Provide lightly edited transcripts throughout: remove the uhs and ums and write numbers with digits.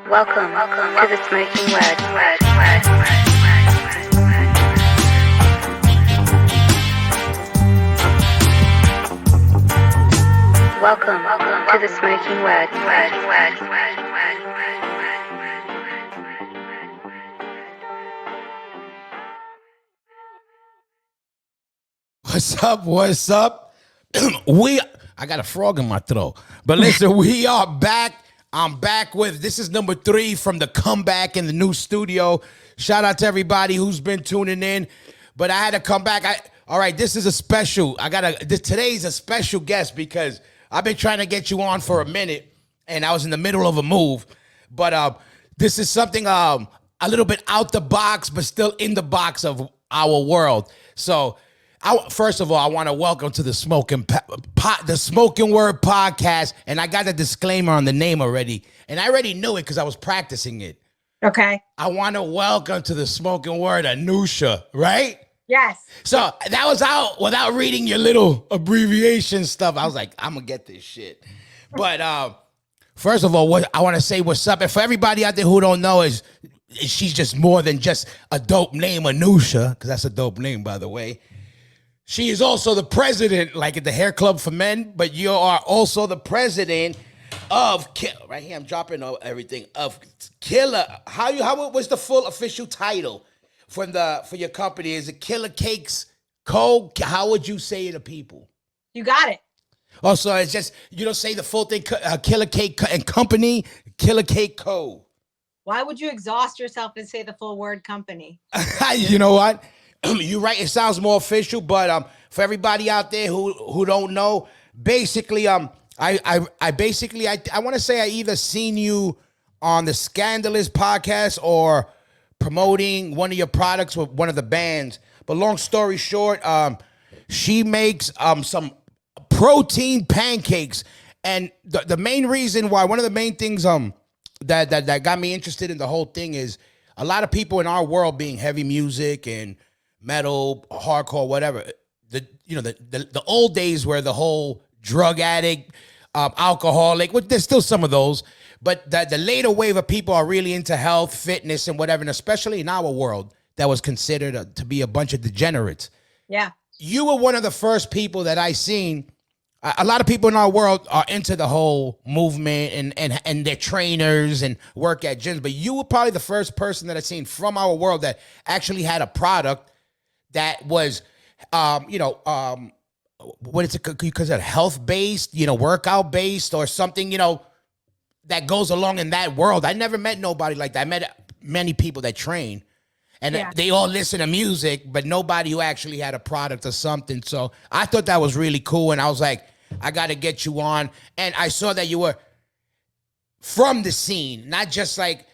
Welcome to the Smoking Word. Welcome to the Smoking Word. What's up? I got a frog in my throat. But listen, we are back. I'm back with, this is number 3 from the comeback in the new studio. Shout out to everybody who's been tuning in. But I had to come back. All right, this is a special. Today's a special guest because I've been trying to get you on for a minute, and I was in the middle of a move. But this is something a little bit out the box, but still in the box of our world. So, first of all, I want to welcome to the Smokin Word podcast, and I got a disclaimer on the name already, and I already knew it because I was practicing it. Okay. I want to welcome to the Smokin Word Anusha, right? Yes. So that was out without reading your little abbreviation stuff. I was like, I'm gonna get this shit. But first of all, I want to say what's up, and for everybody out there who don't know, is she's just more than just a dope name, Anusha, because that's a dope name, by the way. She is also the president, like at the Hair Club for Men, but you are also the president of right here. I'm dropping everything of Killer. What's the full official title for your company? Is it Killer Cakes Co? How would you say it to people? You got it. Oh, so it's just, you don't say the full thing, Killer Cake and Company, Killer Cake Co. Why would you exhaust yourself and say the full word company? You know what? You're right. It sounds more official, but for everybody out there who don't know, basically, I want to say I either seen you on the Scandalous podcast or promoting one of your products with one of the bands. But long story short, she makes some protein pancakes, and the main reason why, one of the main things that got me interested in the whole thing is a lot of people in our world, being heavy music and metal, hardcore, whatever. The old days where the whole drug addict, alcoholic, well, there's still some of those, but the later wave of people are really into health, fitness, and whatever, and especially in our world, that was considered to be a bunch of degenerates. Yeah. You were one of the first people that I seen. A lot of people in our world are into the whole movement and they're trainers and work at gyms, but you were probably the first person that I've seen from our world that actually had a product that was, what is it? Because of health-based, workout-based or something, that goes along in that world. I never met nobody like that. I met many people that train, and they all listen to music, but nobody who actually had a product or something. So I thought that was really cool, and I was like, I got to get you on. And I saw that you were from the scene, not just like,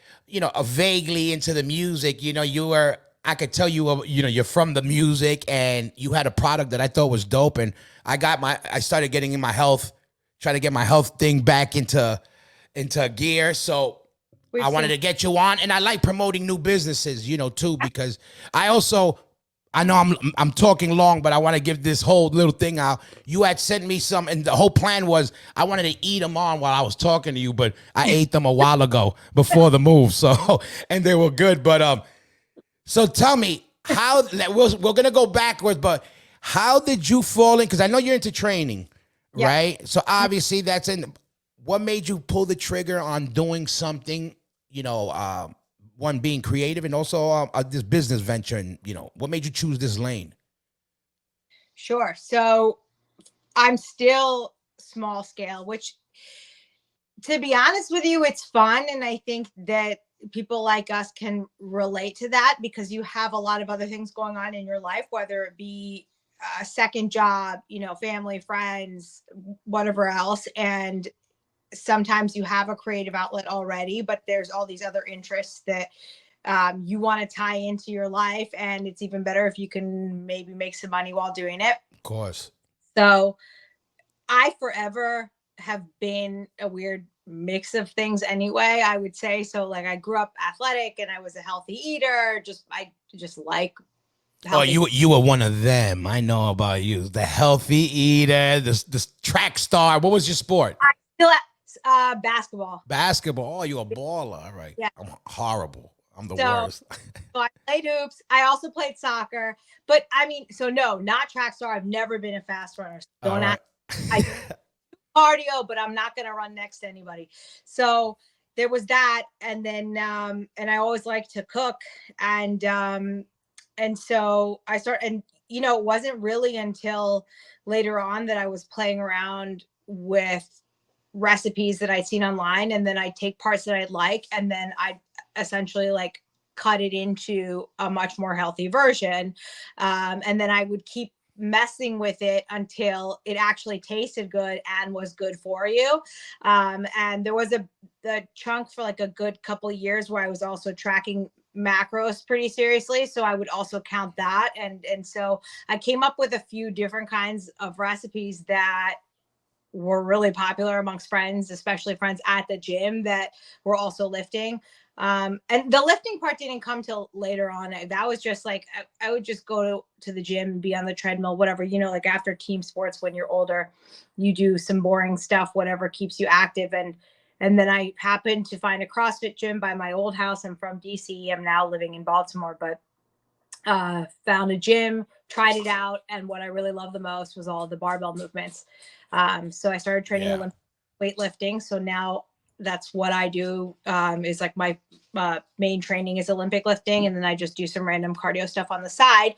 vaguely into the music. You were, I could tell you're from the music, and you had a product that I thought was dope. And I started getting in my health, trying to get my health thing back into gear. So I wanted to get you on, and I like promoting new businesses, too, because I know I'm talking long, but I want to give this whole little thing out. You had sent me some, and the whole plan was I wanted to eat them on while I was talking to you, but I ate them a while ago before the move. So, and they were good, but so tell me how we're gonna go backwards, but how did you fall in? Because I know you're into training, right? So obviously that's in. What made you pull the trigger on doing something? One, being creative, and also this business venture, and what made you choose this lane? Sure. So I'm still small scale, which, to be honest with you, it's fun, and I think that people like us can relate to that because you have a lot of other things going on in your life, whether it be a second job, family, friends, whatever else, and sometimes you have a creative outlet already, but there's all these other interests that you want to tie into your life. And it's even better if you can maybe make some money while doing it. Of course. So I forever have been a weird mix of things anyway, I would say. So like I grew up athletic and I was a healthy eater. I just like healthy. Oh, you were one of them. I know about you. The healthy eater, the track star. What was your sport? Basketball. Basketball. Oh, you a baller. All right. Yeah. I'm horrible. I'm the So, worst. so I played hoops. I also played soccer, but I mean, so no, not track star. I've never been a fast runner. So All don't right. ask. I do cardio, but I'm not going to run next to anybody. So there was that. And then, and I always like to cook. And so I started, and, you know, it wasn't really until later on that I was playing around with recipes that I'd seen online. And then I'd take parts that I'd like, and then I'd essentially like cut it into a much more healthy version. And then I would keep messing with it until it actually tasted good and was good for you. And there was the chunk for like a good couple of years where I was also tracking macros pretty seriously, so I would also count that. And so I came up with a few different kinds of recipes that were really popular amongst friends, especially friends at the gym that were also lifting. And the lifting part didn't come till later on. That was just like, I would just go to the gym and be on the treadmill, whatever, you know, like after team sports, when you're older, you do some boring stuff, whatever keeps you active. And then I happened to find a CrossFit gym by my old house. I'm from DC. I'm now living in Baltimore, but found a gym, tried it out. And what I really loved the most was all the barbell movements. So I started training Olympic weightlifting. So now that's what I do, is like my main training is Olympic lifting. And then I just do some random cardio stuff on the side.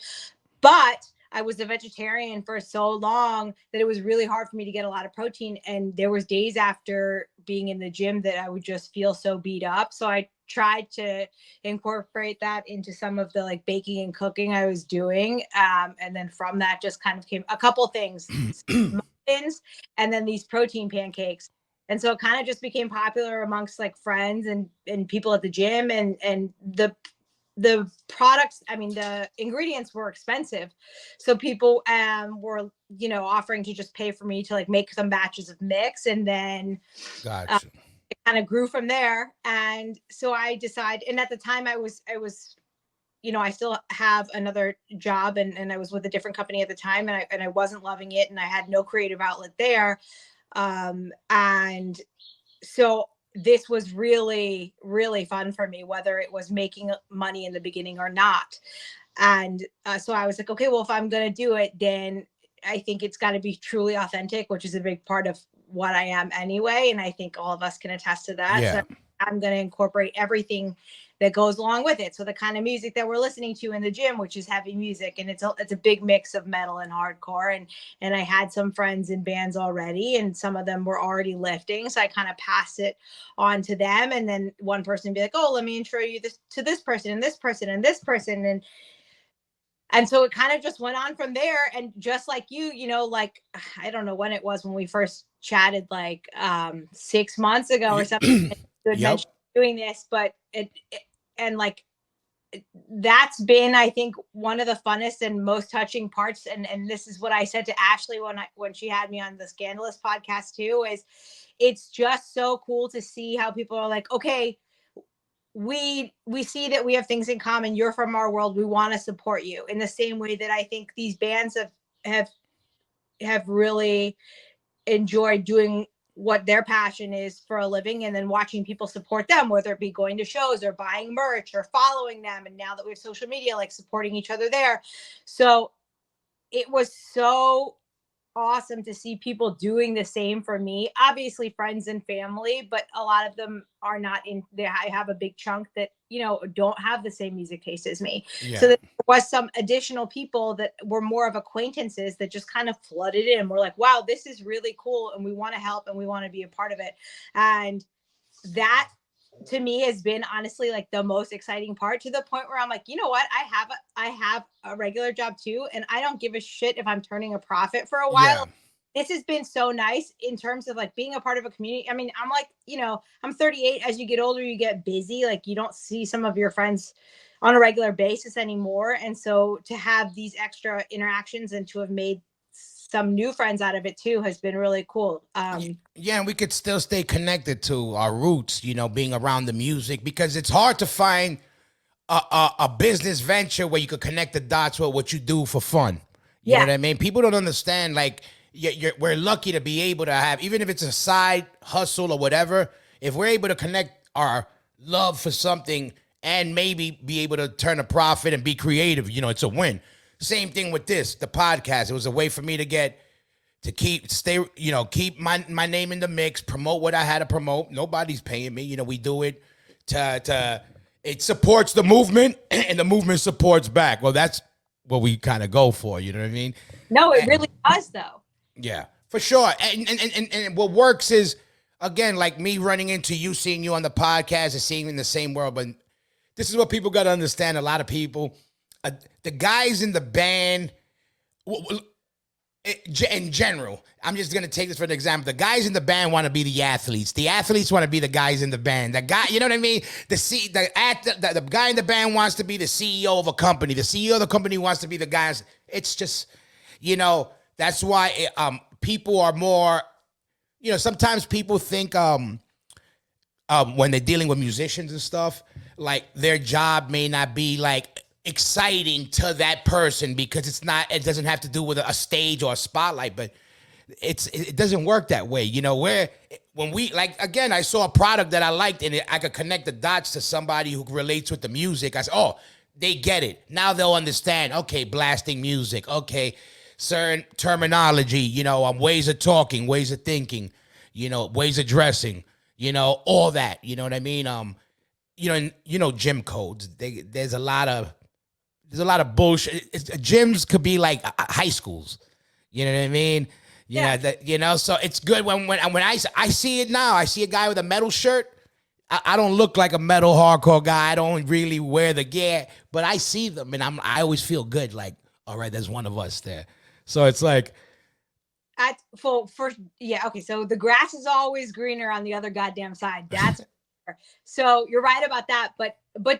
But I was a vegetarian for so long that it was really hard for me to get a lot of protein. And there was days after being in the gym that I would just feel so beat up. So I tried to incorporate that into some of the like baking and cooking I was doing. And then from that just kind of came a couple things, muffins, and then these protein pancakes. And so it kind of just became popular amongst like friends and people at the gym, and the products, I mean, the ingredients were expensive. So people were, you know, offering to just pay for me to like make some batches of mix. And then Gotcha. it kind of grew from there. And so I decided, and at the time I was, you know, I still have another job, and I was with a different company at the time, and I wasn't loving it, and I had no creative outlet there. And so this was really, really fun for me, whether it was making money in the beginning or not. And so I was like, okay, well, if I'm going to do it, then I think it's got to be truly authentic, which is a big part of what I am anyway. And I think all of us can attest to that. Yeah. So I'm going to incorporate everything that goes along with it. So the kind of music that we're listening to in the gym, which is heavy music, and it's a big mix of metal and hardcore. And I had some friends in bands already, and some of them were already lifting. So I kind of passed it on to them. And then one person would be like, oh, let me intro you to this person and this person and this person. And so it kind of just went on from there. And just like you know, like, I don't know when it was when we first chatted, like 6 months ago or something. You had mentioned doing this, but and like, that's been, I think, one of the funnest and most touching parts. And this is what I said to Ashley when she had me on the Scandalous podcast too, is it's just so cool to see how people are like, okay, we see that we have things in common. You're from our world. We want to support you in the same way that I think these bands have really enjoyed doing what their passion is for a living, and then watching people support them, whether it be going to shows or buying merch or following them. And now that we have social media, like supporting each other there. So it was so awesome to see people doing the same for me. Obviously friends and family, but a lot of them are not in there. I have a big chunk that, you know, don't have the same music taste as me. Yeah. So there was some additional people that were more of acquaintances that just kind of flooded in. We're like, wow, this is really cool, and we want to help and we want to be a part of it. And that to me has been honestly like the most exciting part, to the point where I'm like, you know what, I have a regular job too, and I don't give a shit if I'm turning a profit for a while. This has been so nice in terms of like being a part of a community. I mean, I'm like, you know, I'm 38. As you get older, you get busy. Like you don't see some of your friends on a regular basis anymore. And so to have these extra interactions and to have made some new friends out of it too has been really cool. Yeah, and we could still stay connected to our roots, you know, being around the music, because it's hard to find a business venture where you could connect the dots with what you do for fun. You know what I mean? People don't understand, like, we're lucky to be able to have, even if it's a side hustle or whatever, if we're able to connect our love for something and maybe be able to turn a profit and be creative, it's a win. Same thing with the podcast. It was a way for me to keep my name in the mix, promote what I had to promote. Nobody's paying me. We do it to it supports the movement and the movement supports back. Well, that's what we kind of go for. You know what I mean? No, it really does though. Yeah, for sure. And what works is, again, like me running into you, seeing you on the podcast and seeing you in the same world. But this is what people got to understand. A lot of people, the guys in the band, in general, I'm just going to take this for an example. The guys in the band want to be the athletes. The athletes want to be the guys in the band. The guy, you know what I mean? The guy in the band wants to be the CEO of a company. The CEO of the company wants to be the guys. It's just, that's why people are more, sometimes people think when they're dealing with musicians and stuff, like their job may not be like exciting to that person because it doesn't have to do with a stage or a spotlight, but it doesn't work that way. When we, like, again, I saw a product that I liked and I could connect the dots to somebody who relates with the music. I said, oh, they get it. Now they'll understand, okay, blasting music, okay, certain terminology, ways of talking, ways of thinking, ways of dressing, all that, you know what I mean? Gym codes. There's a lot of bullshit. Gyms could be like high schools. You know what I mean? Yeah. So it's good when I see it now. I see a guy with a metal shirt. I don't look like a metal hardcore guy. I don't really wear the gear, but I see them and I always feel good. Like, all right, there's one of us there. So it's like, okay. So the grass is always greener on the other goddamn side. That's so you're right about that. But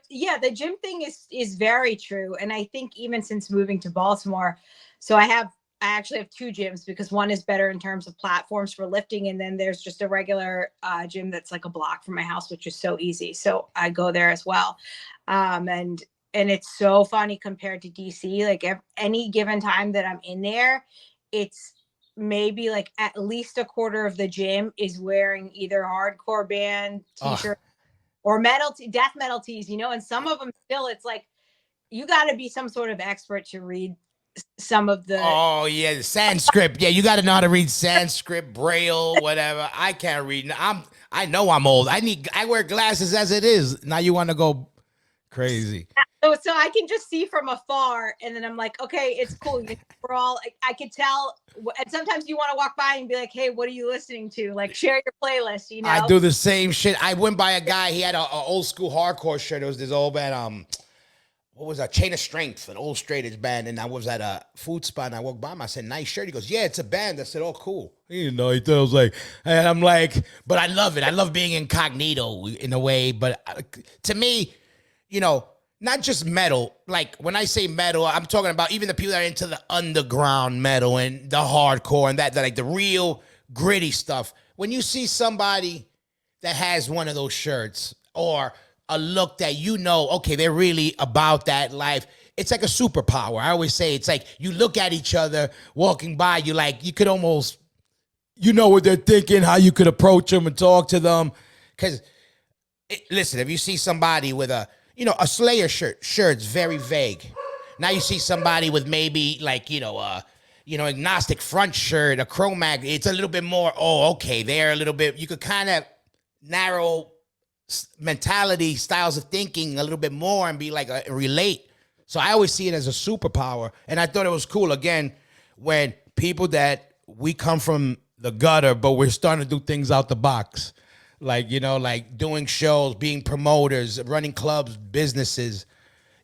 yeah, the gym thing is very true. And I think even since moving to Baltimore, so I actually have two gyms because one is better in terms of platforms for lifting. And then there's just a regular gym that's like a block from my house, which is so easy. So I go there as well. And it's so funny compared to DC, like any given time that I'm in there, it's maybe like at least a quarter of the gym is wearing either hardcore band t-shirt or death metal tees, and some of them still, it's like, you got to be some sort of expert to read some of the. Oh yeah, the Sanskrit. Yeah, you got to know how to read Sanskrit, Braille, whatever. I can't read. I know I'm old. I wear glasses as it is. Now you want to go crazy. So I can just see from afar, and then I'm like, okay, it's cool. We're all. I could tell, and sometimes you want to walk by and be like, hey, what are you listening to? Like, share your playlist. I do the same shit. I went by a guy. He had a old school hardcore shirt. It was this old band. What was that? Chain of Strength, an old straight edge band. And I was at a food spot, and I walked by him. I said, nice shirt. He goes, yeah, it's a band. I said, oh, cool. He thought I was like, and I'm like, but I love it. I love being incognito in a way. But to me, not just metal. Like when I say metal, I'm talking about even the people that are into the underground metal and the hardcore and that like the real gritty stuff. When you see somebody that has one of those shirts or a look that okay, they're really about that life. It's like a superpower. I always say it's like you look at each other walking by, you could almost, what they're thinking, how you could approach them and talk to them. Because, listen, if you see somebody with a Slayer shirt's very vague. Now you see somebody with maybe like, agnostic front shirt, a Cro-Mag, it's a little bit more, okay, they're a little bit, you could kind of narrow mentality, styles of thinking a little bit more and be like, relate. So I always see it as a superpower. And I thought it was cool, again, when people that we come from the gutter, but we're starting to do things out the box. Like, like doing shows, being promoters, running clubs, businesses,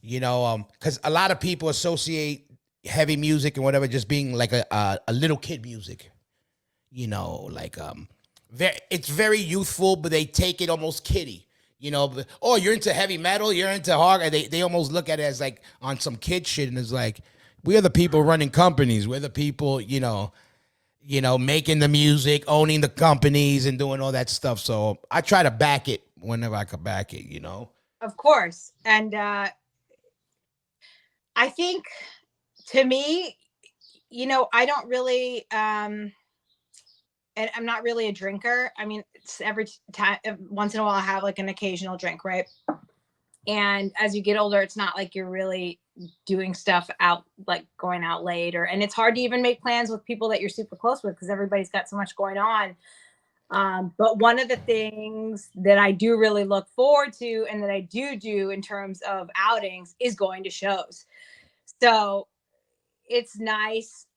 because a lot of people associate heavy music and whatever just being like a little kid music, it's very youthful, but they take it almost kiddie, you're into heavy metal, you're into hard, and they almost look at it as like on some kid shit, and it's like, we are the people running companies, we're the people, making the music, owning the companies and doing all that stuff. So I try to back it whenever I could back it, Of course. And I think, to me, I don't really, and I'm not really a drinker. I mean, it's every time, once in a while, I have like an occasional drink, right? And as you get older, it's not like you're really doing stuff out, like going out late, and it's hard to even make plans with people that you're super close with because everybody's got so much going on. But one of the things that I do really look forward to and that I do in terms of outings is going to shows. So it's nice.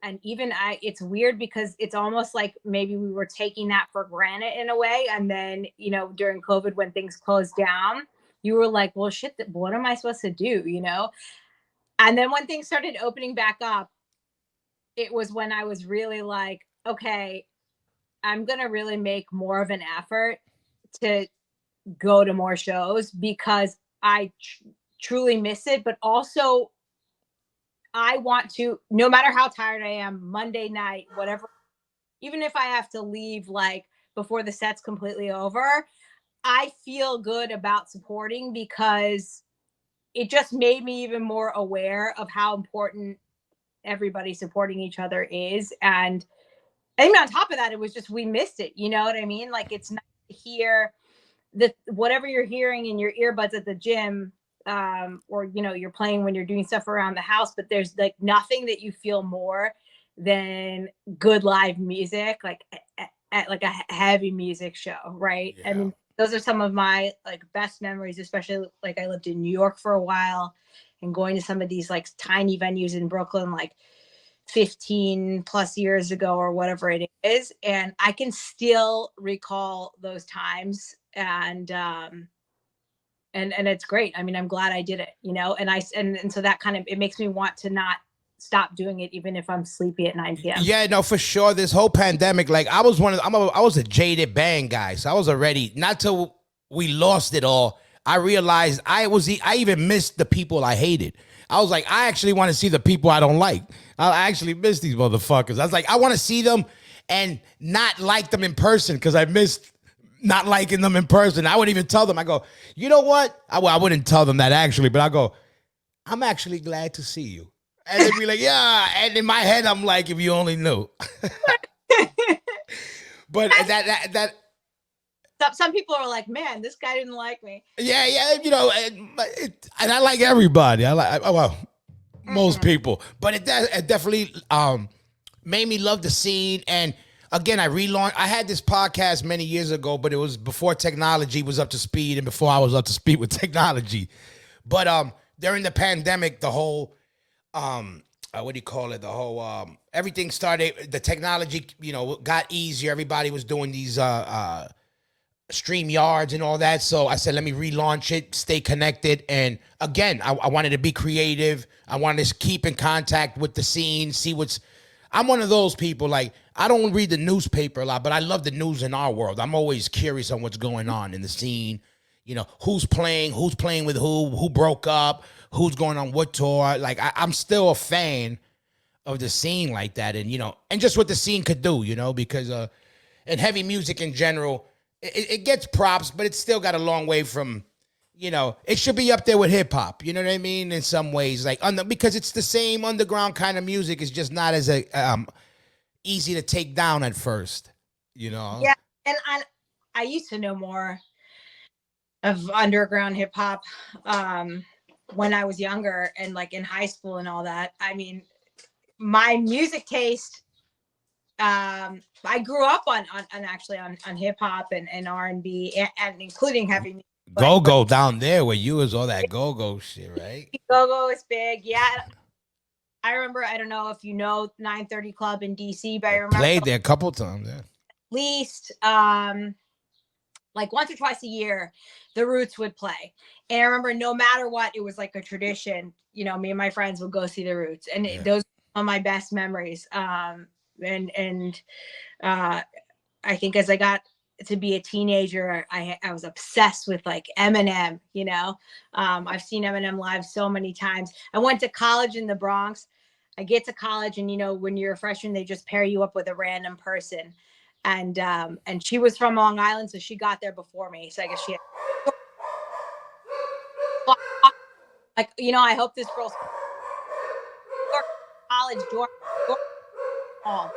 And even it's weird because it's almost like maybe we were taking that for granted in a way. And then, during COVID, when things closed down, you were like, well, shit, what am I supposed to do? And then when things started opening back up, it was when I was really like, okay, I'm going to really make more of an effort to go to more shows because I truly miss it. But also, I want to, no matter how tired I am, Monday night, whatever, even if I have to leave like before the set's completely over, I feel good about supporting because it just made me even more aware of how important everybody supporting each other is. And I think on top of that, it was just, we missed it. You know what I mean? Like, it's nice to hear that whatever you're hearing in your earbuds at the gym, or you're playing when you're doing stuff around the house, but there's like nothing that you feel more than good live music, like at like a heavy music show, right? Yeah. I mean, those are some of my like best memories, especially like I lived in New York for a while and going to some of these like tiny venues in Brooklyn, like 15 plus years ago or whatever it is, and I can still recall those times. And it's great. I mean, I'm glad I did it, and so that kind of, it makes me want to not stop doing it even if I'm sleepy at 9 p.m. Yeah, no, for sure. This whole pandemic, like I was I was a jaded band guy, so I was already, not till we lost it all, I realized I even missed the people I hated. I was like, I actually want to see the people I don't like. I actually miss these motherfuckers. I was like, I want to see them and not like them in person because I missed not liking them in person. I wouldn't even tell them. I go, you know what? I wouldn't tell them that actually, but I go, I'm actually glad to see you. And they'd be like, yeah. And in my head, I'm like, if you only knew. But that some people are like, man, this guy didn't like me. Yeah, and I like everybody. Most people, but it definitely made me love the scene. And again, I relaunched. I had this podcast many years ago, but it was before technology was up to speed and before I was up to speed with technology. But during the pandemic, the whole what do you call it? The whole everything started. The technology, got easier. Everybody was doing these stream yards and all that. So I said, let me relaunch it, stay connected. And again, I wanted to be creative. I wanted to keep in contact with the scene, see I'm one of those people, like, I don't read the newspaper a lot, but I love the news in our world. I'm always curious on what's going on in the scene. Who's playing with who broke up, who's going on what tour. Like, I'm still a fan of the scene like that. And just what the scene could do, because and heavy music in general, it gets props, but it's still got a long way from, it should be up there with hip hop. You know what I mean? In some ways, like because it's the same underground kind of music. It's just not as easy to take down at first. Yeah, and I used to know more of underground hip hop when I was younger and like in high school and all that. I mean, my music taste. I grew up on hip hop and R&B and including heavy music. Go down there where you was all that go shit, right? Go is big, yeah. I remember. I don't know if you know 930 Club in DC, but I remember played there a couple times. Yeah, at least like once or twice a year, the Roots would play, and I remember no matter what, it was like a tradition. Me and my friends would go see the Roots, and those are my best memories. And I think as I got to be a teenager, I was obsessed with like Eminem. I've seen Eminem live so many times. I went to college in the Bronx. I get to college, and when you're a freshman, they just pair you up with a random person, and she was from Long Island, so she got there before me. So I guess she had, like, I hope this girl's college dorm small.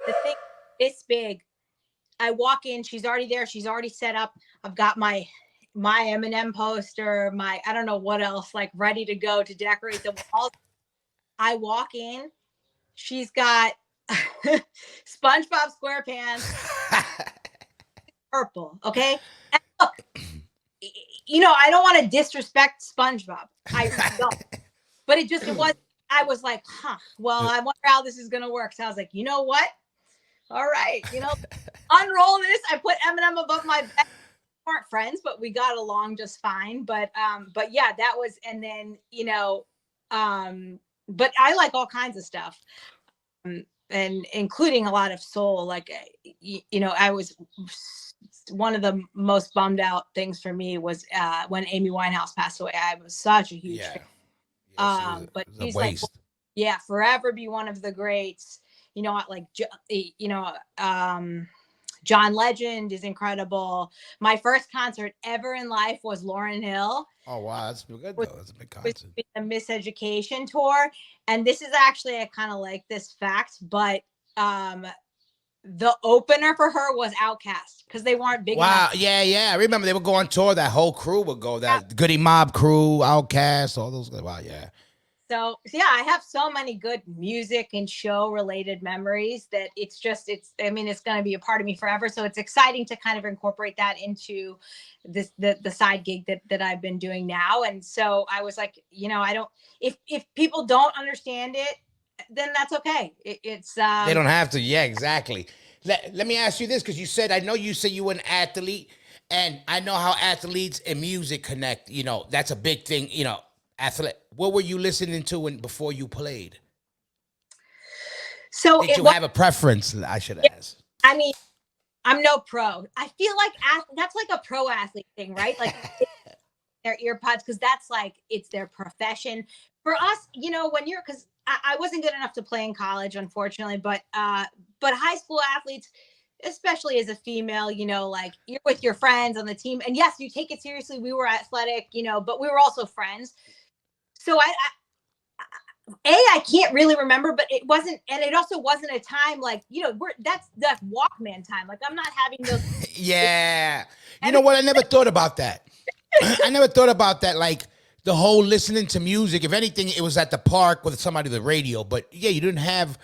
The thing is big. I walk in, she's already there. She's already set up. I've got my Eminem poster, my I don't know what else, like ready to go to decorate the walls. I walk in, she's got SpongeBob SquarePants, purple. Okay, and look, I don't want to disrespect SpongeBob. I don't, but it was. I was like, huh. Well, I wonder how this is gonna work. So I was like, you know what? All right, unroll this. I put Eminem above my bed. We weren't friends, but we got along just fine. But yeah, that was, and then but I like all kinds of stuff, and including a lot of soul. Like, I was one of the most bummed out things for me was when Amy Winehouse passed away. I was such a huge fan. But she's like, yeah, forever be one of the greats. Like, John Legend is incredible. My first concert ever in life was Lauryn Hill. Oh, wow. That's good, though. That's a big concert. The Miseducation tour. And this is actually, I kind of like this fact, but the opener for her was Outkast because they weren't big enough. Wow. Yeah. I remember they would go on tour. That whole crew would go. That Goody Mob crew, Outkast, all those. Wow, yeah. So yeah, I have so many good music and show related memories that it's going to be a part of me forever. So it's exciting to kind of incorporate that into the side gig that I've been doing now. And so I was like, if people don't understand it, then that's okay. It's they don't have to. Yeah, exactly. Let me ask you this, because I know you said you were an athlete, and I know how athletes and music connect. That's a big thing. Athlete. What were you listening to before you played? So did you have a preference? I should ask. I mean, I'm no pro. I feel like that's like a pro athlete thing, right? Like their earpods, because that's like it's their profession. For us, because I wasn't good enough to play in college, unfortunately, but high school athletes, especially as a female, like you're with your friends on the team, and yes, you take it seriously. We were athletic, but we were also friends. So I can't really remember, but it wasn't, and it also wasn't a time like, that's Walkman time. Like I'm not having those. Yeah. You know what? I never thought about that. I never thought about that. Like the whole listening to music. If anything, it was at the park with somebody, the radio, but yeah, you didn't have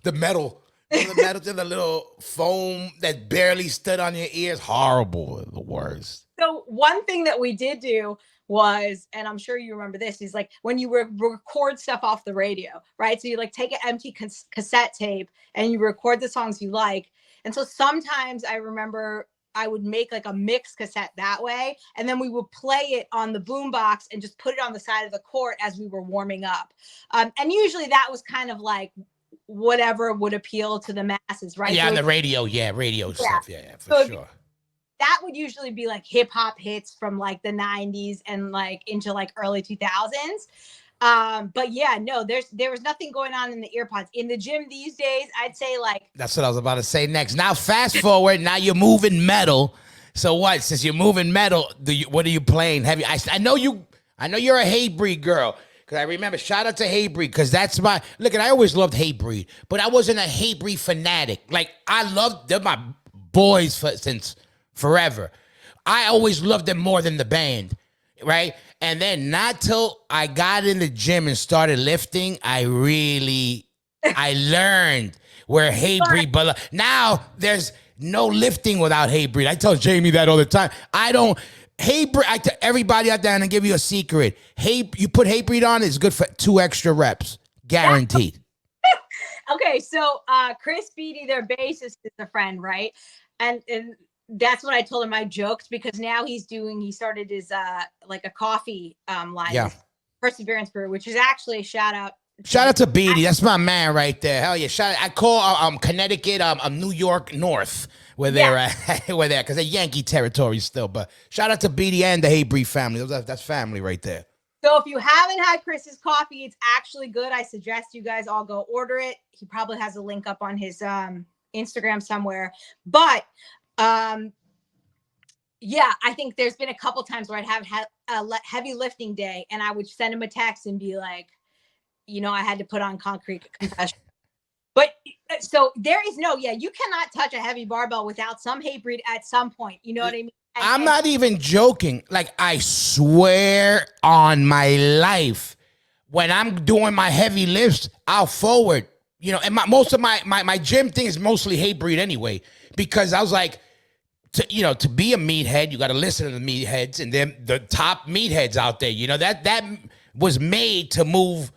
the metal to the little foam that barely stood on your ears. Horrible. The worst. So one thing that we did do was, and I'm sure you remember this, is like when you record stuff off the radio, right? So you like take an empty cassette tape and you record the songs you like. And so sometimes I remember I would make like a mix cassette that way. And then we would play it on the boombox and just put it on the side of the court as we were warming up. And usually that was kind of like whatever would appeal to the masses, right? Yeah, so on the radio. Yeah, radio stuff. Yeah, for sure. That would usually be like hip hop hits from like the 90s and like into like early 2000s. But yeah, no, there was nothing going on in the earpods. In the gym these days, I'd say like. That's what I was about to say next. Now, fast forward. Now you're moving metal. So what? Since you're moving metal, what are you playing? I know you're a Hatebreed girl. Because I remember, shout out to Hatebreed, because that's look, I always loved Hatebreed, but I wasn't a Hatebreed fanatic. Like, they're my boys since forever. I always loved them more than the band, right? And then not till I got in the gym and started lifting, I learned where Hatebreed, but now there's no lifting without Hatebreed. I tell Jamie that all the time. Hatebreed, I tell everybody out there, and I give you a secret. You put Hatebreed on, it's good for 2 extra reps, guaranteed. Okay, so Chris Beatty, their bassist, is a friend, right? And that's what I told him. I joked because now he started his like a coffee line, yeah, Perseverance Brew, which is actually a shout out. Shout out to Beatty. That's my man right there. Hell yeah. I call Connecticut, New York North, where they're at, because they're Yankee territory still. But shout out to Beatty and the Hatebreed family. That's family right there. So if you haven't had Chris's coffee, it's actually good. I suggest you guys all go order it. He probably has a link up on his Instagram somewhere. But yeah, I think there's been a couple times where I'd have had a heavy lifting day, and I would send him a text and be like, I had to put on concrete confession. But so there is no, yeah, you cannot touch a heavy barbell without some hate breed at some point. You know what I mean? I'm not even joking. Like, I swear on my life, when I'm doing my heavy lifts, I'll forward, and most of my gym thing is mostly hate breed anyway, because I was like, to be a meathead, you got to listen to the meatheads, and then the top meatheads out there, that was made to move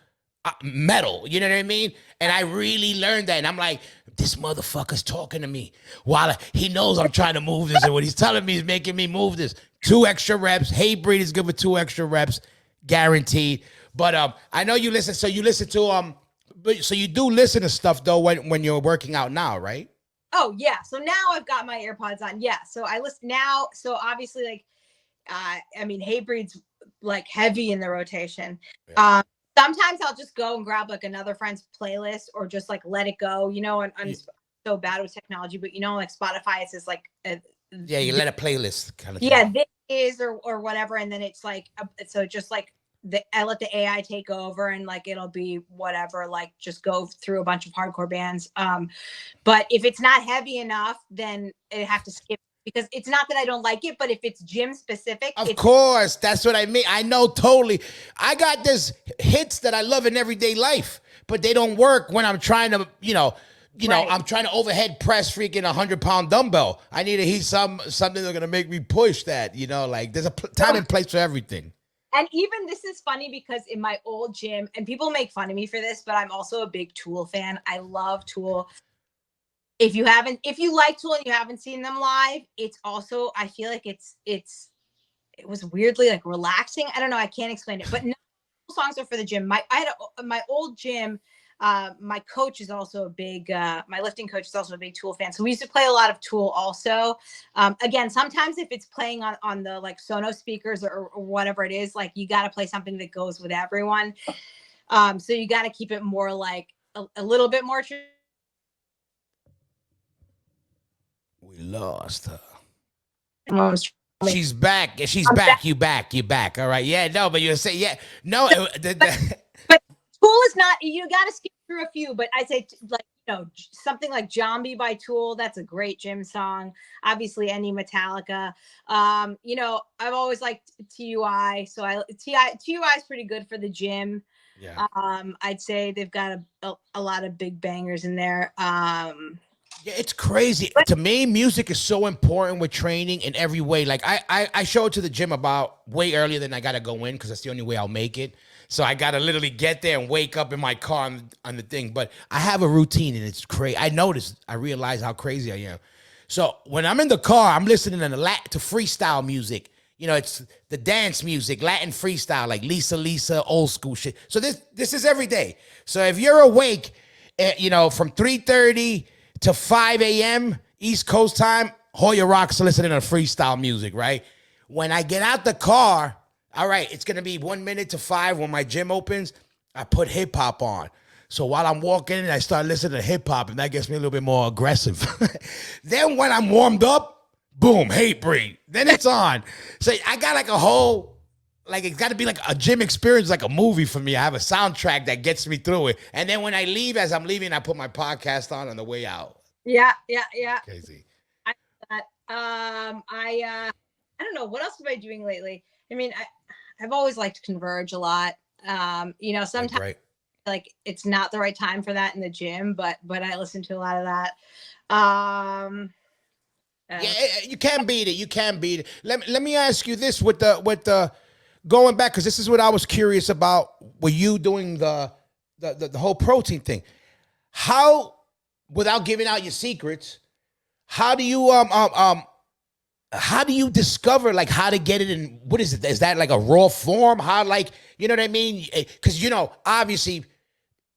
metal. You know what I mean? And I really learned that. And I'm like, this motherfucker's talking to me while he knows I'm trying to move this. And what he's telling me is making me move this. 2 extra reps. Hate breed is good for 2 extra reps, guaranteed. But I know you listen. So you listen to so you do listen to stuff though when you're working out now, right? Oh yeah. So now I've got my AirPods on. Yeah. So I listen now. So obviously, like, I mean, hate breed's like heavy in the rotation. Yeah. Sometimes I'll just go and grab like another friend's playlist or just like let it go, and so bad with technology, but like Spotify, it's just like, you let a playlist kind of thing. Yeah, this is, or whatever. And then it's like, so just like I let the AI take over and like, it'll be whatever, like just go through a bunch of hardcore bands. But if it's not heavy enough, then I have to skip, because it's not that I don't like it, but if it's gym specific. Of course, that's what I mean. I know totally. I got this hits that I love in everyday life, but they don't work when I'm trying to, right. I'm trying to overhead press freaking 100-pound dumbbell. I need to hear something that's going to make me push that, like there's a time and place for everything. And even this is funny because in my old gym, and people make fun of me for this, but I'm also a big Tool fan. I love Tool. If you like Tool and you haven't seen them live, it's also, I feel like it was weirdly like relaxing. I don't know. I can't explain it, but no songs are for the gym. My old gym. My coach is also a big, my lifting coach is also a big Tool fan. So we used to play a lot of Tool also. Again, sometimes if it's playing on the like Sonos speakers or whatever it is, like you got to play something that goes with everyone. So you got to keep it more like a little bit more. We lost her. She's back. She's back. You back. All right. Yeah, no, but you say, yeah, no. But Tool is not, you got to skip through a few, but I say like, something like Zombie by Tool. That's a great gym song. Obviously any Metallica. I've always liked TUI. So TUI is pretty good for the gym. Yeah. I'd say they've got a lot of big bangers in there. Yeah, it's crazy. To me, music is so important with training in every way. Like I show it to the gym about way earlier than I got to go in because that's the only way I'll make it. So I got to literally get there and wake up in my car on the thing. But I have a routine and it's crazy. I realize how crazy I am. So when I'm in the car, I'm listening to freestyle music. It's the dance music, Latin freestyle, like Lisa, old school shit. So this is every day. So if you're awake, from 3:30 to 5 a.m. East Coast time, Hoya Rock's listening to freestyle music, right? When I get out the car, all right, it's going to be 1 minute to 5 when my gym opens, I put hip hop on. So while I'm walking in, I start listening to hip hop, and that gets me a little bit more aggressive. Then when I'm warmed up, boom, hate breed. Then it's on. So I got like a whole, like it's got to be like a gym experience, like a movie for me. I have a soundtrack that gets me through it. And then when I leave, as I'm leaving, I put my podcast on the way out. Yeah. Crazy. I don't know. What else am I doing lately? I mean, I've always liked Converge a lot. Sometimes like it's not the right time for that in the gym, but I listen to a lot of that. Yeah, you can't beat it. Let me ask you this with the going back, because this is what I was curious about. Were you doing the whole protein thing? How, without giving out your secrets, how do you discover like how to get it in? What is it? Is that like a raw form? How, like, you know what I mean? Because obviously,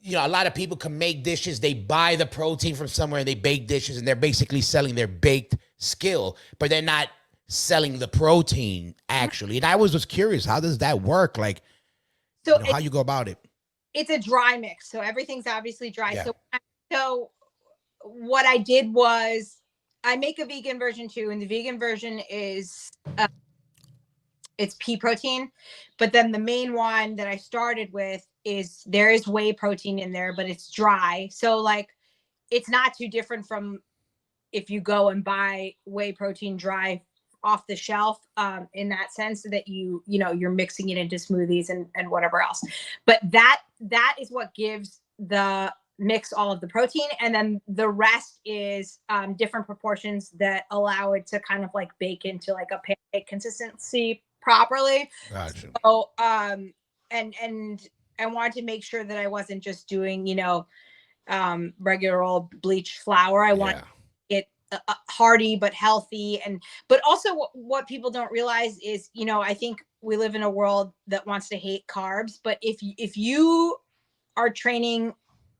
a lot of people can make dishes. They buy the protein from somewhere and they bake dishes, and they're basically selling their baked skill, but they're not selling the protein actually. And I was just curious, how does that work? Like, so how you go about it? It's a dry mix, so everything's obviously dry. Yeah. So what I did was I make a vegan version too, and the vegan version is it's pea protein, but then the main one that I started with is there is whey protein in there, but it's dry. So like it's not too different from if you go and buy whey protein dry off the shelf, in that sense that you're mixing it into smoothies and whatever else. But that is what gives the mix all of the protein, and then the rest is different proportions that allow it to kind of like bake into like a pancake consistency properly. Gotcha. So and I wanted to make sure that I wasn't just doing regular old bleached flour. I want it hearty but healthy, but also what people don't realize is, I think we live in a world that wants to hate carbs, but if you are training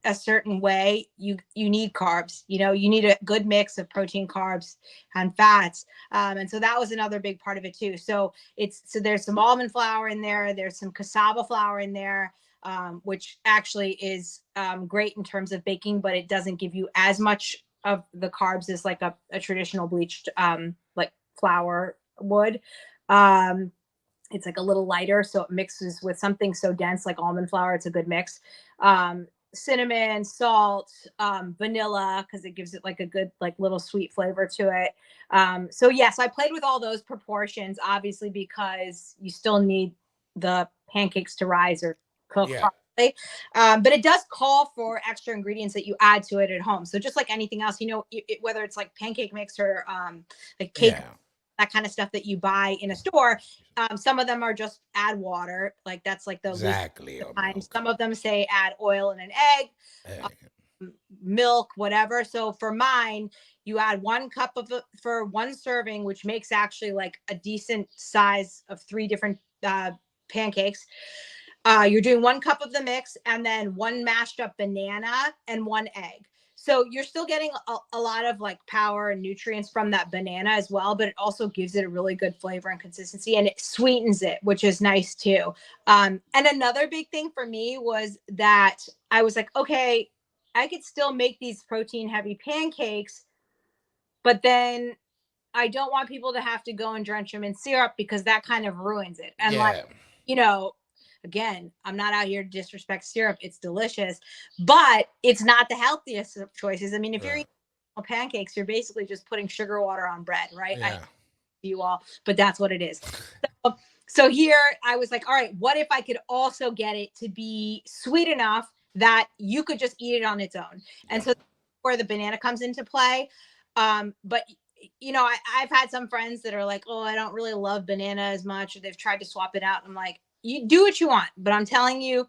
a certain way, you need carbs. You need a good mix of protein, carbs, and fats, and so that was another big part of it too. So there's some almond flour in there, there's some cassava flour in there, which actually is great in terms of baking, but it doesn't give you as much of the carbs as like a traditional bleached like flour would. It's like a little lighter, so it mixes with something so dense like almond flour. It's a good mix. Cinnamon, salt, vanilla, because it gives it like a good like little sweet flavor to it. So yes, I played with all those proportions, obviously, because you still need the pancakes to rise or cook properly. But it does call for extra ingredients that you add to it at home. So just like anything else, whether it's like pancake mix or like cake, that kind of stuff that you buy in a store, some of them are just add water, like that's like the exactly. Some of them say add oil and an egg, milk, whatever. So for mine, you add 1 cup for 1 serving, which makes actually like a decent size of 3 different pancakes. You're doing 1 cup of the mix, and then 1 mashed up banana and 1 egg. So you're still getting a lot of like power and nutrients from that banana as well, but it also gives it a really good flavor and consistency, and it sweetens it, which is nice too. And another big thing for me was that I was like, okay, I could still make these protein heavy pancakes, but then I don't want people to have to go and drench them in syrup, because that kind of ruins it. And again, I'm not out here to disrespect syrup. It's delicious, but it's not the healthiest of choices. I mean, if you're eating pancakes, you're basically just putting sugar water on bread, right? I you all, but that's what it is. So here I was like, all right, what if I could also get it to be sweet enough that you could just eat it on its own? And so where the banana comes into play. But I've had some friends that are like, oh, I don't really love banana as much, or they've tried to swap it out. I'm like, you do what you want, but I'm telling you,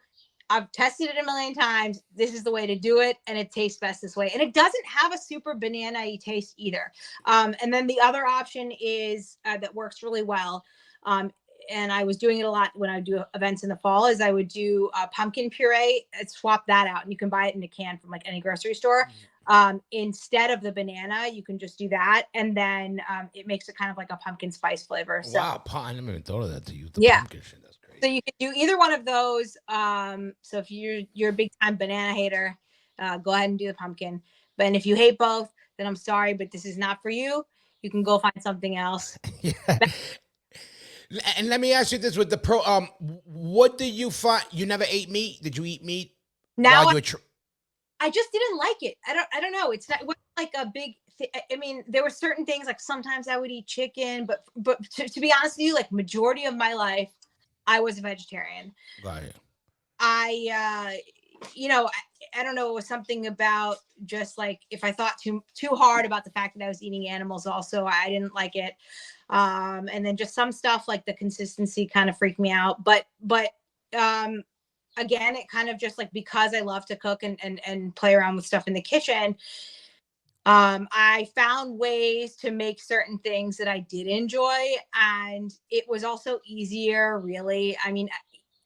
I've tested it a million times. This is the way to do it, and it tastes best this way. And it doesn't have a super banana-y taste either. And then the other option is that works really well. And I was doing it a lot when I do events in the fall, is I would do pumpkin puree and swap that out. And you can buy it in a can from like any grocery store. Instead of the banana, you can just do that. And then it makes it kind of like a pumpkin spice flavor. So, wow, I never even thought of that to use the pumpkin shit. That's great. So you can do either one of those. So if you're a big time banana hater, go ahead and do the pumpkin. But if you hate both, then I'm sorry, but this is not for you. You can go find something else. And let me ask you this: with the what do you find? You never ate meat? Did you eat meat? Now I just didn't like it. I don't know. It wasn't like a big. I mean, there were certain things, like sometimes I would eat chicken, but to be honest with you, like majority of my life, I was a vegetarian. Got it. I don't know. It was something about just like if I thought too hard about the fact that I was eating animals, also I didn't like it. And then just some stuff like the consistency kind of freaked me out. But again, it kind of just like, because I love to cook and play around with stuff in the kitchen, I found ways to make certain things that I did enjoy, and it was also easier, really. I mean,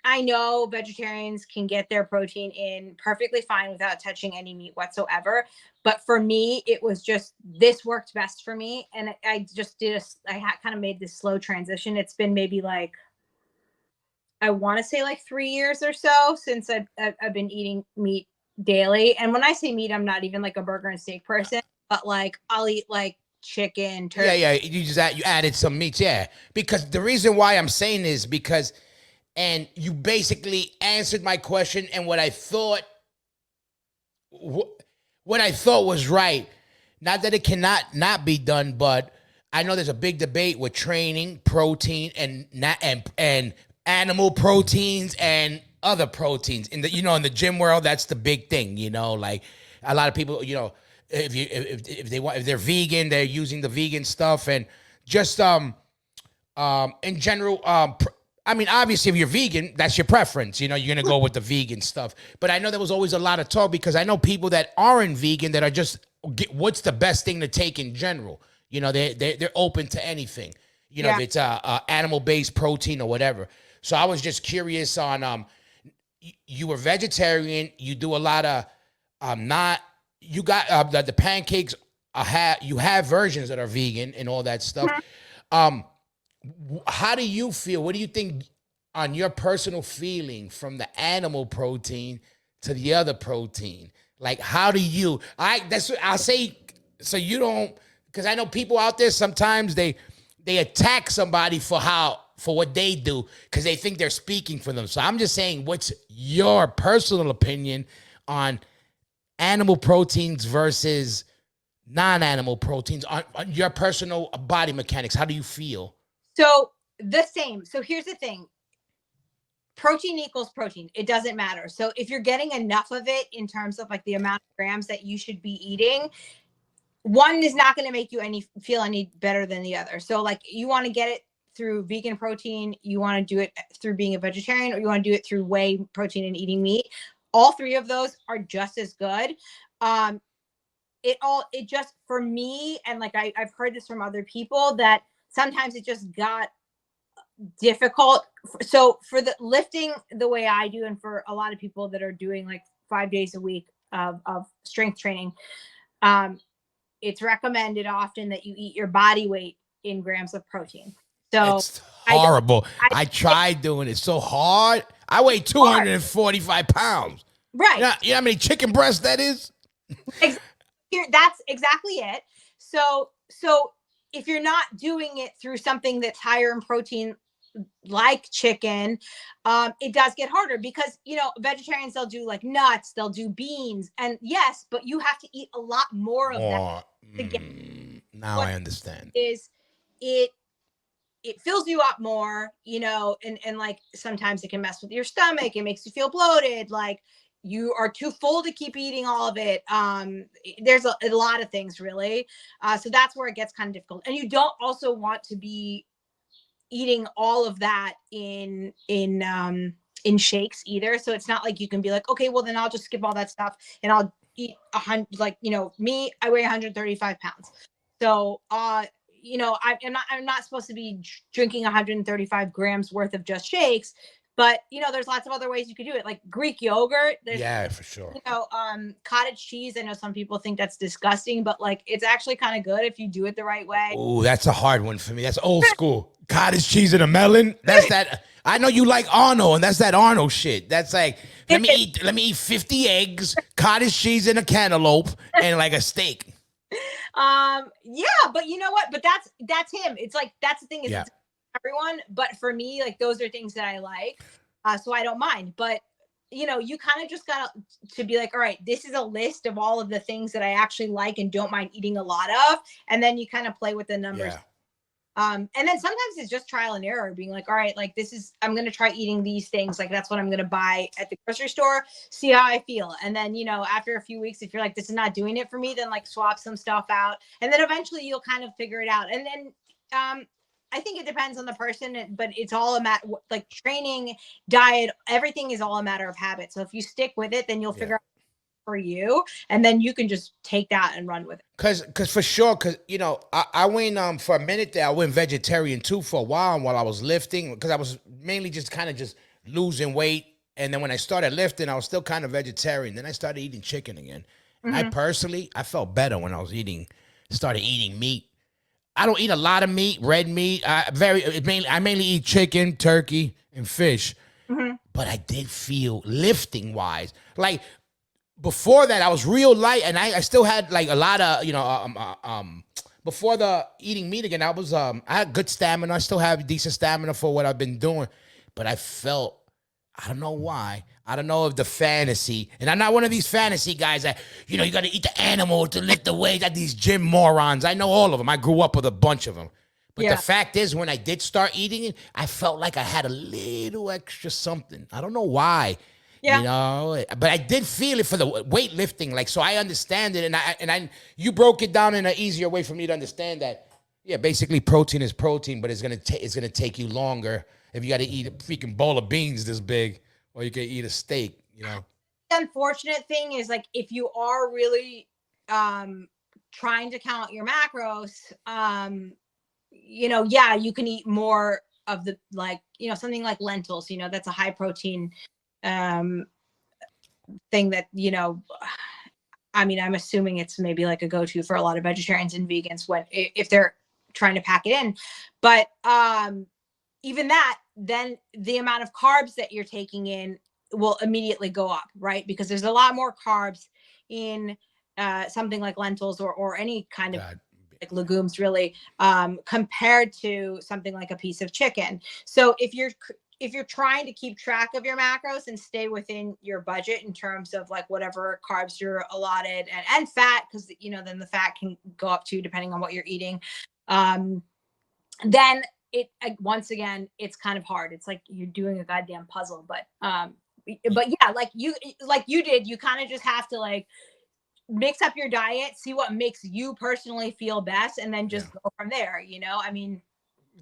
I know vegetarians can get their protein in perfectly fine without touching any meat whatsoever. But for me, it was just, this worked best for me. And I just kind of made this slow transition. It's been maybe like, I want to say like 3 years or so since I've been eating meat daily. And when I say meat, I'm not even like a burger and steak person, but like I'll eat like chicken, turkey. Yeah. You added some meats, because the reason why I'm saying is because, and you basically answered my question and what I thought. what I thought was right. Not that it cannot not be done, but I know there's a big debate with training, protein, and not and animal proteins and other proteins. In the in the gym world, that's the big thing. Like a lot of people, if they're vegan, they're using the vegan stuff and just in general, I mean, obviously, if you're vegan, that's your preference. You're gonna go with the vegan stuff. But I know there was always a lot of talk because I know people that aren't vegan that are just, what's the best thing to take in general. They're open to anything. If it's animal based protein or whatever. So I was just curious on you were vegetarian. You do a lot of not. You got the pancakes. You have versions that are vegan and all that stuff. How do you feel? What do you think on your personal feeling from the animal protein to the other protein? Like, how do you? I'll say so you don't, because I know people out there sometimes they attack somebody for what they do because they think they're speaking for them. So I'm just saying, what's your personal opinion on animal proteins versus non-animal proteins on your personal body mechanics? How do you feel? So the same. So here's the thing. Protein equals protein. It doesn't matter. So if you're getting enough of it in terms of like the amount of grams that you should be eating, one is not going to make you feel any better than the other. So like you want to get it through vegan protein, you want to do it through being a vegetarian, or you want to do it through whey protein and eating meat. All three of those are just as good. It just, for me, and like I've heard this from other people, that sometimes it just got difficult. So for the lifting the way I do, and for a lot of people that are doing like 5 days a week of strength training, it's recommended often that you eat your body weight in grams of protein. So it's horrible. I tried doing it. So hard. I weigh 245 pounds. Right. You know how many chicken breasts that is? That's exactly it. So if you're not doing it through something that's higher in protein, like chicken, it does get harder because, vegetarians, they'll do like nuts, they'll do beans, and yes, but you have to eat a lot more of that to get. Now I understand. It fills you up more, and like sometimes it can mess with your stomach. It makes you feel bloated. Like you are too full to keep eating all of it. There's a lot of things really. So that's where it gets kind of difficult. And you don't also want to be eating all of that in shakes either. So it's not like you can be like, okay, well then I'll just skip all that stuff and I'll eat 100, like, me, I weigh 135 pounds. So, I'm not supposed to be drinking 135 grams worth of just shakes, but there's lots of other ways you could do it, like Greek yogurt. Yeah, for sure. Cottage cheese. I know some people think that's disgusting, but like it's actually kind of good if you do it the right way. Oh, that's a hard one for me. That's old school. Cottage cheese and a melon. That's that. I know you like Arnold, and that's that Arnold shit. That's like let me eat 50 eggs, cottage cheese and a cantaloupe, and like a steak. But you know what? But that's him. It's like, that's the thing is, it's everyone. But for me, like those are things that I like. So I don't mind. But you kind of just got to be like, all right, this is a list of all of the things that I actually like and don't mind eating a lot of. And then you kind of play with the numbers. Yeah. And then sometimes it's just trial and error, being like, all right, like I'm going to try eating these things. Like that's what I'm going to buy at the grocery store, see how I feel. And then, after a few weeks, if you're like, this is not doing it for me, then like swap some stuff out. And then eventually you'll kind of figure it out. And then, I think it depends on the person, but it's all a matter, like training, diet, everything is all a matter of habit. So if you stick with it, then you'll figure out for you, and then you can just take that and run with it. Cause for sure, I went for a minute there. I went vegetarian too for a while I was lifting, because I was mainly just losing weight, and then when I started lifting, I was still kind of vegetarian. Then I started eating chicken again. Mm-hmm. I felt better when I started eating meat. I don't eat a lot of meat, red meat. I mainly eat chicken, turkey, and fish. Mm-hmm. But I did feel lifting wise, like. Before that, I was real light, and I still had like a lot of, before the eating meat again, I had good stamina. I still have decent stamina for what I've been doing, but I felt I don't know why. I don't know if the fantasy, and I'm not one of these fantasy guys that, you know, you got to eat the animal to lift the weight. That these gym morons. I know all of them. I grew up with a bunch of them. But the fact is, when I did start eating it, I felt like I had a little extra something. I don't know why. Yeah. You know, but I did feel it for the weightlifting. Like, so I understand it. And you broke it down in an easier way for me to understand that. Yeah, basically protein is protein, but it's gonna take you longer if you got to eat a freaking bowl of beans this big, or you can eat a steak. You know. The unfortunate thing is, like, if you are really trying to count your macros, you know, yeah, you can eat more of the, like, you know, something like lentils. You know, that's a high protein thing that, you know. I mean, I'm assuming it's maybe like a go-to for a lot of vegetarians and vegans when if they're trying to pack it in. But even that, then the amount of carbs that you're taking in will immediately go up, right? Because there's a lot more carbs in something like lentils or any kind of like legumes, really, compared to something like a piece of chicken. So if you're trying to keep track of your macros and stay within your budget in terms of like whatever carbs you're allotted, and fat, because, you know, then the fat can go up too depending on what you're eating, then once again, it's kind of hard. It's like you're doing a goddamn puzzle. But yeah, like you did, you kind of just have to like mix up your diet, see what makes you personally feel best, and then just go from there. You know, I mean,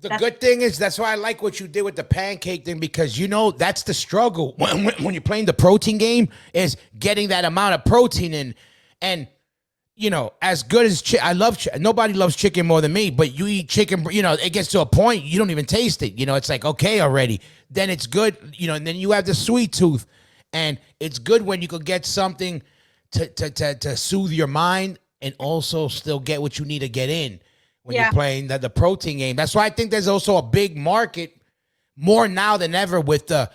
the good thing is, that's why I like what you did with the pancake thing, because, you know, that's the struggle when you're playing the protein game, is getting that amount of protein in. And, you know, as good as I love, nobody loves chicken more than me, but you eat chicken, you know, it gets to a point you don't even taste it. You know, it's like, okay, already. Then it's good, you know, and then you have the sweet tooth. And it's good when you could get something to soothe your mind and also still get what you need to get in when you're playing the protein game. That's why I think there's also a big market, more now than ever, with the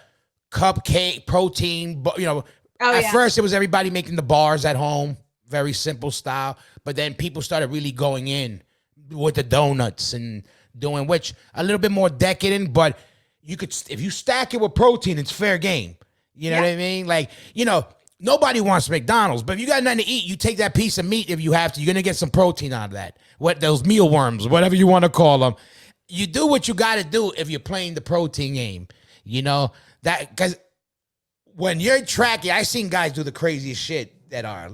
cupcake protein. But, you know, at first it was everybody making the bars at home, very simple style. But then people started really going in with the donuts and doing, which a little bit more decadent, but you could, if you stack it with protein, it's fair game. You know what I mean? Like, you know, nobody wants McDonald's, but if you got nothing to eat, you take that piece of meat if you have to. You're going to get some protein out of that. What, those mealworms, whatever you want to call them. You do what you got to do if you're playing the protein game. You know, that, because when you're tracking, I've seen guys do the craziest shit that are,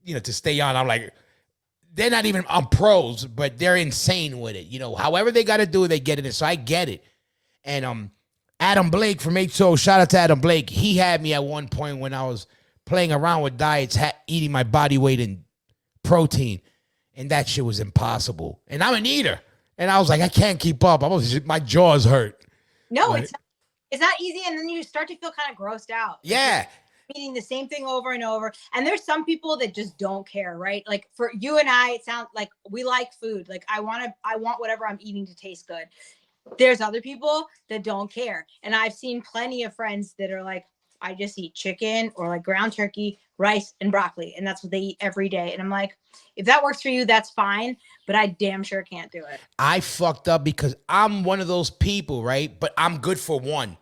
you know, to stay on. I'm like, they're not even on pros, but they're insane with it. You know, however they got to do it, they get it in. So I get it. And Adam Blake from H2O, shout out to Adam Blake. He had me at one point when I was playing around with diets, eating my body weight in protein, and that shit was impossible. And I'm an eater, and I was like, I can't keep up. My jaws hurt. No, but it's not easy, and then you start to feel kind of grossed out. Yeah. Eating the same thing over and over. And there's some people that just don't care, right? Like for you and I, it sounds like we like food. Like I want whatever I'm eating to taste good. There's other people that don't care. And I've seen plenty of friends that are like, I just eat chicken or like ground turkey, rice, and broccoli. And that's what they eat every day. And I'm like, if that works for you, that's fine. But I damn sure can't do it. I fucked up because I'm one of those people, right? But I'm good for one.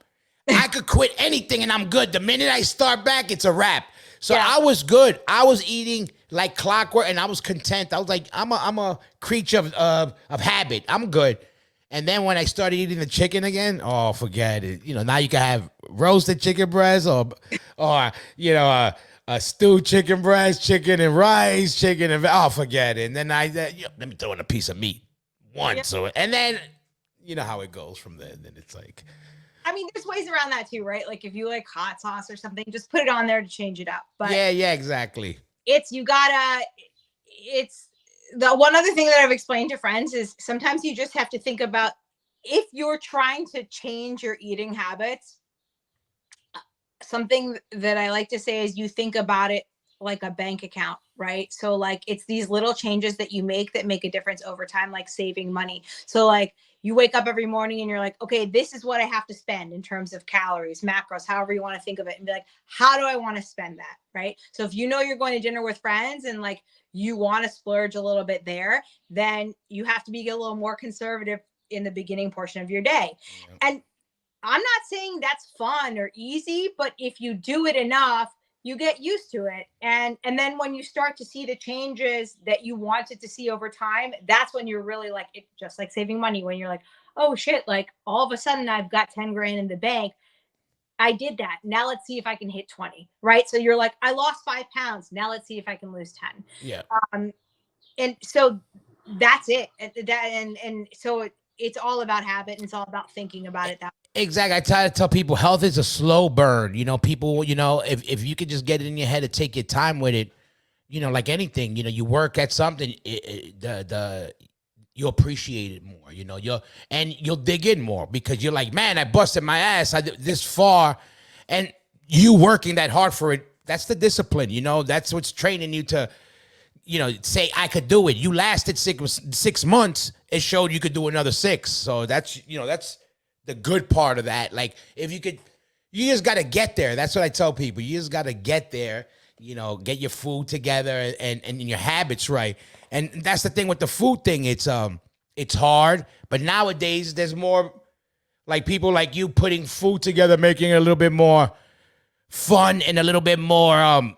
I could quit anything and I'm good. The minute I start back, it's a wrap. So I was good. I was eating like clockwork and I was content. I was like, I'm a creature of habit. I'm good. And then when I started eating the chicken again, oh, forget it. You know, now you can have roasted chicken breast or you know, a stewed chicken breast, chicken and rice, chicken and forget it. And then let me throw in a piece of meat once. So, and then you know how it goes from there. And then it's like, I mean, there's ways around that too, right? Like if you like hot sauce or something, just put it on there to change it up. But yeah, exactly. It's the one other thing that I've explained to friends is sometimes you just have to think about, if you're trying to change your eating habits, something that I like to say is you think about it like a bank account, right? So like it's these little changes that you make that make a difference over time, like saving money. So like you wake up every morning and you're like, okay, this is what I have to spend in terms of calories, macros, however you want to think of it, and be like, how do I want to spend that, right? So if you know you're going to dinner with friends and like you want to splurge a little bit there, then you have to be a little more conservative in the beginning portion of your day. And I'm not saying that's fun or easy, but if you do it enough, you get used to it. And then when you start to see the changes that you wanted to see over time, that's when you're really like, it just like saving money, when you're like, oh shit, like all of a sudden I've got 10 grand in the bank. I did that. Now let's see if I can hit 20. Right. So you're like, I lost 5 pounds. Now let's see if I can lose 10. Yeah. And so that's it. And so it's all about habit, and it's all about thinking about it that way. Exactly. I try to tell people health is a slow burn. You know, people, you know, if you could just get it in your head and take your time with it, you know, like anything, you know, you work at something, you'll appreciate it more, you know, you'll dig in more because you're like, man, I busted my ass. I did this far, and you working that hard for it. That's the discipline, you know, that's what's training you to, you know, say I could do it. You lasted 6 months. It showed you could do another 6. So that's, you know, that's the good part of that. Like if you could, you just got to get there. That's what I tell people. You just got to get there, you know, get your food together and your habits right. And that's the thing with the food thing. It's hard, but nowadays there's more like people like you putting food together, making it a little bit more fun and a little bit more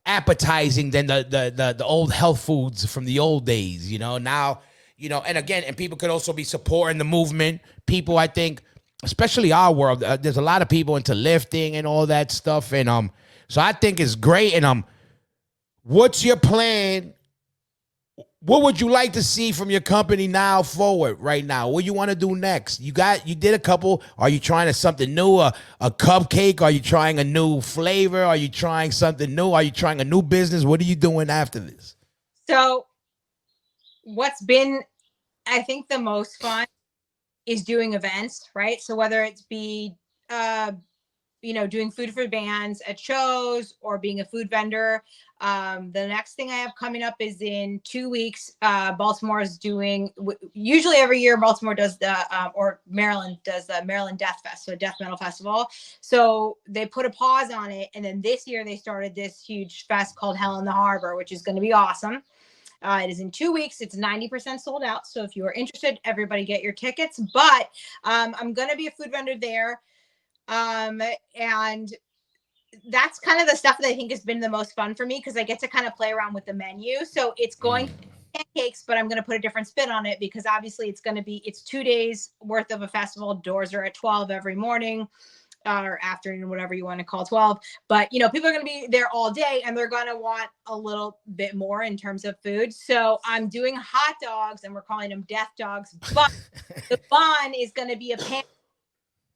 appetizing than the old health foods from the old days, you know. Now, you know, and again, and people could also be supporting the movement. People, I think, especially our world, there's a lot of people into lifting and all that stuff, and so I think it's great. And what's your plan? What would you like to see from your company now forward right now? What you want to do next? You did a couple. Are you trying something new? A cupcake? Are you trying a new flavor? Are you trying something new? Are you trying a new business? What are you doing after this? So what's been, I think, the most fun is doing events, right? So whether it's be, you know, doing food for bands at shows or being a food vendor. The next thing I have coming up is in 2 weeks. Baltimore is doing, usually every year Baltimore does or Maryland does the Maryland Death Fest, so a death metal festival. So they put a pause on it. And then this year they started this huge fest called Hell in the Harbor, which is going to be awesome. It is in 2 weeks. It's 90% sold out. So if you are interested, everybody get your tickets. But I'm going to be a food vendor there. And that's kind of the stuff that I think has been the most fun for me, because I get to kind of play around with the menu. So it's going to be pancakes, but I'm going to put a different spin on it, because obviously it's 2 days worth of a festival. Doors are at 12 every morning or afternoon, whatever you want to call 12. But, you know, people are going to be there all day, and they're going to want a little bit more in terms of food. So I'm doing hot dogs, and we're calling them death dogs. But the bun is going to be a pan.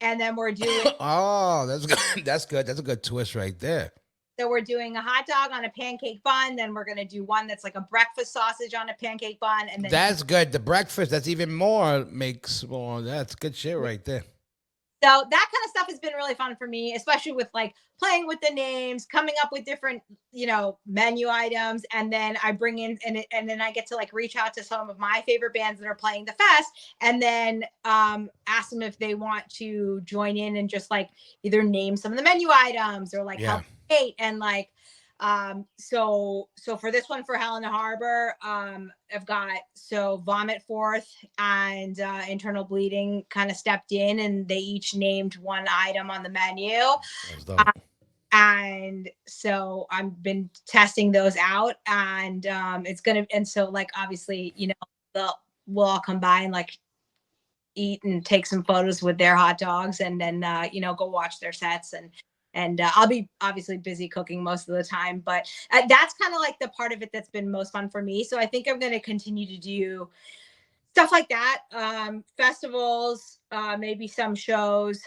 And then we're doing oh, that's good. That's good. That's a good twist right there. So we're doing a hot dog on a pancake bun. Then we're going to do one that's like a breakfast sausage on a pancake bun. And then that's good. The breakfast, that's even more makes more. That's good shit right there. So that kind of stuff has been really fun for me, especially with like playing with the names, coming up with different, you know, menu items. And then I bring in, and then I get to like reach out to some of my favorite bands that are playing the fest, and then ask them if they want to join in and just like either name some of the menu items or like help create. And like, so for this one, for Hell in the Harbor, I've got, so Vomit Forth and Internal Bleeding kind of stepped in, and they each named one item on the menu. And so I've been testing those out, and it's gonna, and so like obviously, you know, we'll all come by and like eat and take some photos with their hot dogs, and then you know, go watch their sets. And I'll be obviously busy cooking most of the time, but that's kind of like the part of it that's been most fun for me. So I think I'm going to continue to do stuff like that, festivals, maybe some shows.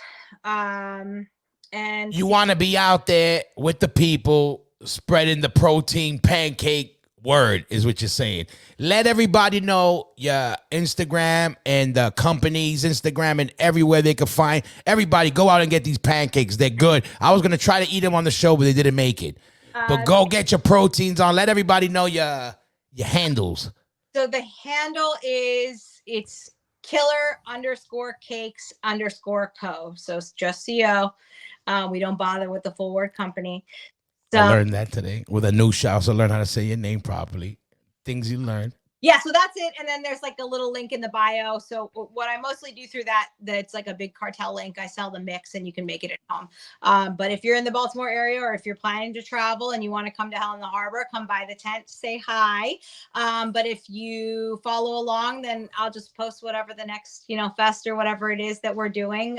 And you want to be out there with the people, spreading the protein pancake word, is what you're saying. Let everybody know your Instagram and the company's Instagram, and everywhere they can find. Everybody go out and get these pancakes. They're good. I was going to try to eat them on the show, but they didn't make it. But go get your proteins on. Let everybody know your handles. So the handle is, it's killer_cakes_co. So it's just CO. We don't bother with the full word company. So, I learned that today with Anusha. I also learned how to say your name properly. Things you learn. Yeah, so that's it. And then there's like a little link in the bio. So what I mostly do through that's like a big cartel link. I sell the mix and you can make it at home. But if you're in the Baltimore area or if you're planning to travel and you want to come to Hell in the Harbor, come by the tent, say hi. But if you follow along, then I'll just post whatever the next, fest or whatever it is that we're doing.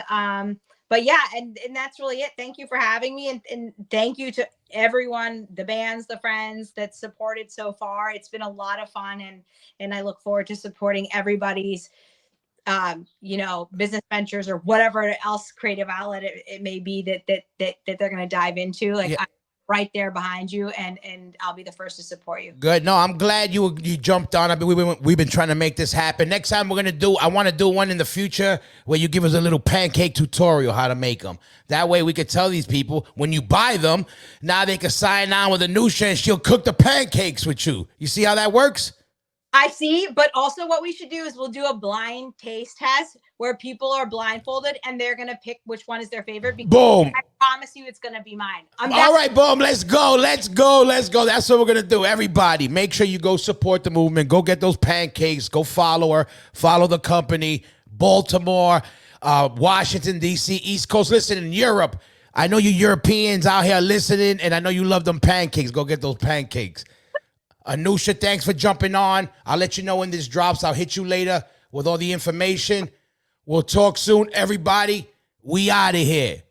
But yeah, and that's really it. Thank you for having me. And thank you to everyone, the bands, the friends that supported so far. It's been a lot of fun. And I look forward to supporting everybody's, business ventures or whatever else creative outlet it may be that they're going to dive into. Like, I'm right there behind you, and I'll be the first to support you. Good. No, I'm glad you jumped on. I mean, we've been trying to make this happen. Next time I want to do one in the future where you give us a little pancake tutorial how to make them. That way we could tell these people when you buy them, now they can sign on with Anusha and she'll cook the pancakes with you. You see how that works? I see, but also what we should do is we'll do a blind taste test where people are blindfolded and they're going to pick which one is their favorite. Boom. I promise you it's going to be mine. All right, boom. Let's go. Let's go. Let's go. That's what we're going to do. Everybody, make sure you go support the movement. Go get those pancakes. Go follow her. Follow the company. Baltimore, Washington, D.C., East Coast. Listen, in Europe, I know you Europeans out here listening, and I know you love them pancakes. Go get those pancakes. Anusha, thanks for jumping on. I'll let you know when this drops. I'll hit you later with all the information. We'll talk soon. Everybody, we out of here.